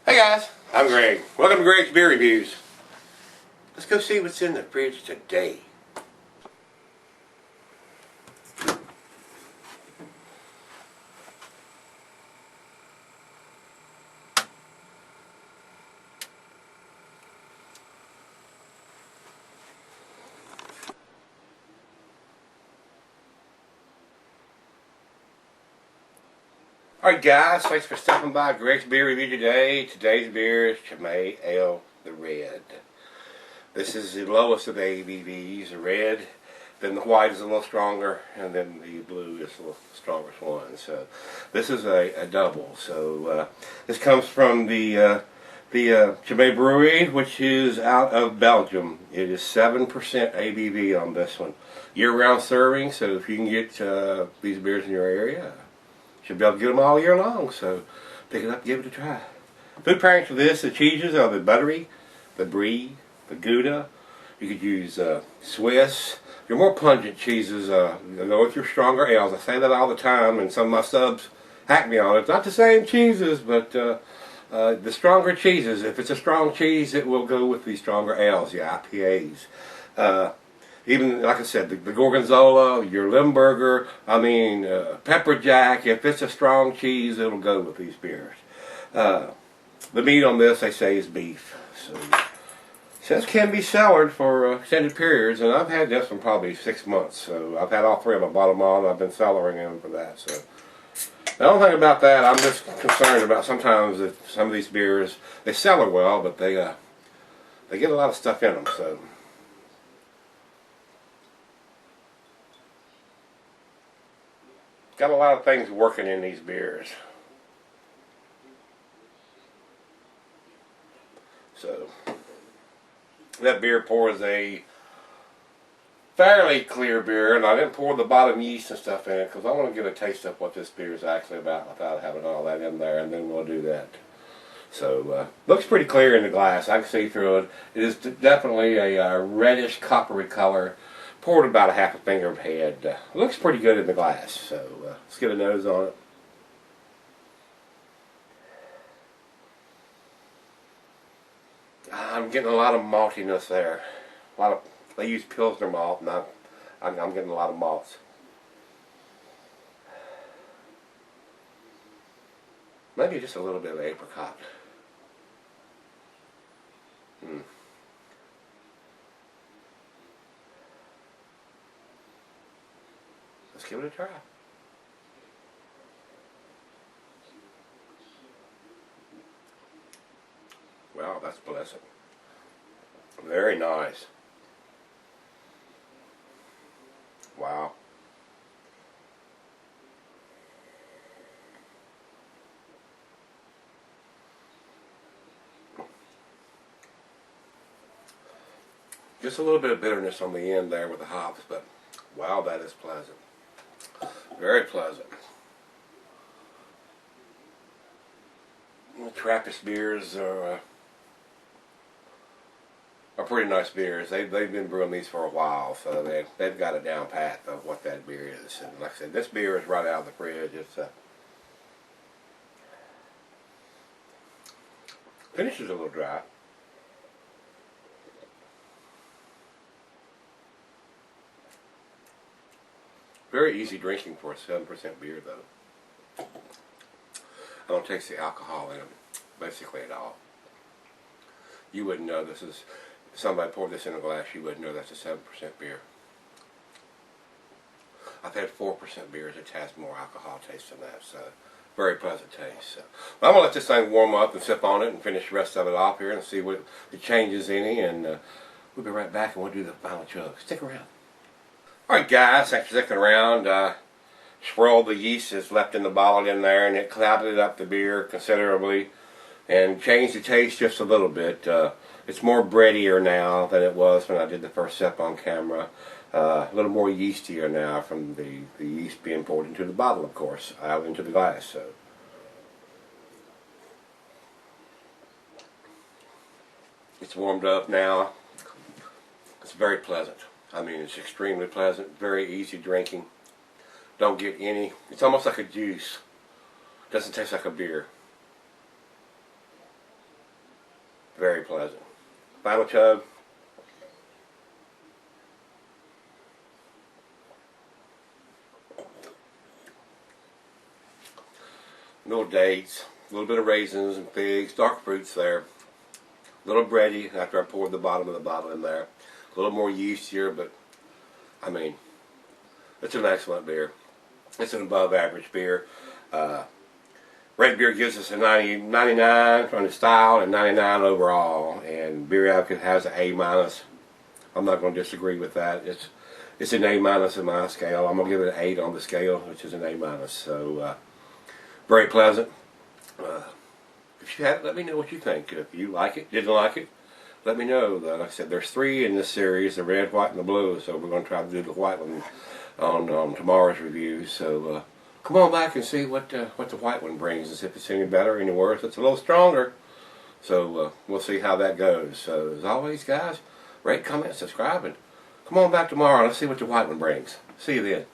Hey guys, I'm Greg. Welcome to Greg's Beer Reviews. Let's go see what's in the fridge today. Alright guys, thanks for stopping by Greg's Beer Review today. Today's beer is Chimay Red. This is the lowest of the ABVs. The red, then the white is a little stronger, and then the blue is the strongest one. So this is a double. So this comes from the Chimay Brewery, which is out of Belgium. It is 7% ABV on this one. Year-round serving, so if you can get these beers in your area, should be able to get them all year long, so pick it up and give it a try. Food pairings for this, the cheeses are the buttery, the brie, the Gouda. You could use Swiss. Your more pungent cheeses, you know, with your stronger ales. I say that all the time, and some of my subs hack me on it. It's not the same cheeses, but the stronger cheeses. If it's a strong cheese, it will go with the stronger ales, your IPAs. Even, like I said, the Gorgonzola, your Limburger, Pepper Jack, if it's a strong cheese, it'll go with these beers. The meat on this, they say, is beef. So, this can be cellared for extended periods, and I've had this one probably 6 months. So, I've had all three of them. I bought them all, and I've been cellaring them for that. So, the only thing about that, I'm just concerned about sometimes if some of these beers, they cellar well, but they get a lot of stuff in them. So. Got a lot of things working in these beers. So, that beer pours a fairly clear beer, and I didn't pour the bottom yeast and stuff in it because I want to get a taste of what this beer is actually about without having all that in there, and then we'll do that. So, looks pretty clear in the glass. I can see through it. It is definitely a reddish coppery color. Poured about a half a finger of head. Looks pretty good in the glass, so let's get a nose on it. I'm getting a lot of maltiness there. They use Pilsner malt, and I'm getting a lot of malts. Maybe just a little bit of apricot. Let's give it a try. Wow, that's pleasant. Very nice. Wow. Just a little bit of bitterness on the end there with the hops, but wow, that is pleasant. Very pleasant. The Trappist beers are pretty nice beers. They've been brewing these for a while, so they've got it down pat of what that beer is. And like I said, this beer is right out of the fridge. It's finishes a little dry. Very easy drinking for a 7% beer, though. I don't taste the alcohol in them, basically at all. You wouldn't know this is, if somebody poured this in a glass, you wouldn't know that's a 7% beer. I've had 4% beers that has more alcohol taste than that, so very pleasant taste. So, well, I'm going to let this thing warm up and sip on it and finish the rest of it off here and see what the changes any, and we'll be right back and we'll do the final chug. Stick around. Alright guys, after sticking around, swirled the yeast that's left in the bottle in there, and it clouded up the beer considerably and changed the taste just a little bit. It's more breadier now than it was when I did the first sip on camera. A little more yeastier now from the yeast being poured into the bottle, of course, out into the glass. So it's warmed up now. It's very pleasant. I mean, it's extremely pleasant, very easy drinking. Don't get any, it's almost like a juice. Doesn't taste like a beer. Very pleasant. Final chug. Little dates, a little bit of raisins and figs, dark fruits there. A little bready after I poured the bottom of the bottle in there. A little more yeast here, but I mean, it's an excellent beer. It's an above average beer. Red beer gives us a 99 on the style and 99 overall, and Beer Advocate has an A minus. I'm not going to disagree with that. It's an A minus in my scale. I'm going to give it an 8 on the scale, which is an A minus. So very pleasant. If you have it, let me know what you think. If you like it, didn't like it, let me know. Like I said, there's 3 in this series, the red, white, and the blue. So we're going to try to do the white one on tomorrow's review. So come on back and see what the white one brings, and see if it's any better, any worse. It's a little stronger. So we'll see how that goes. So as always, guys, rate, comment, subscribe, and come on back tomorrow. Let's see what the white one brings. See you then.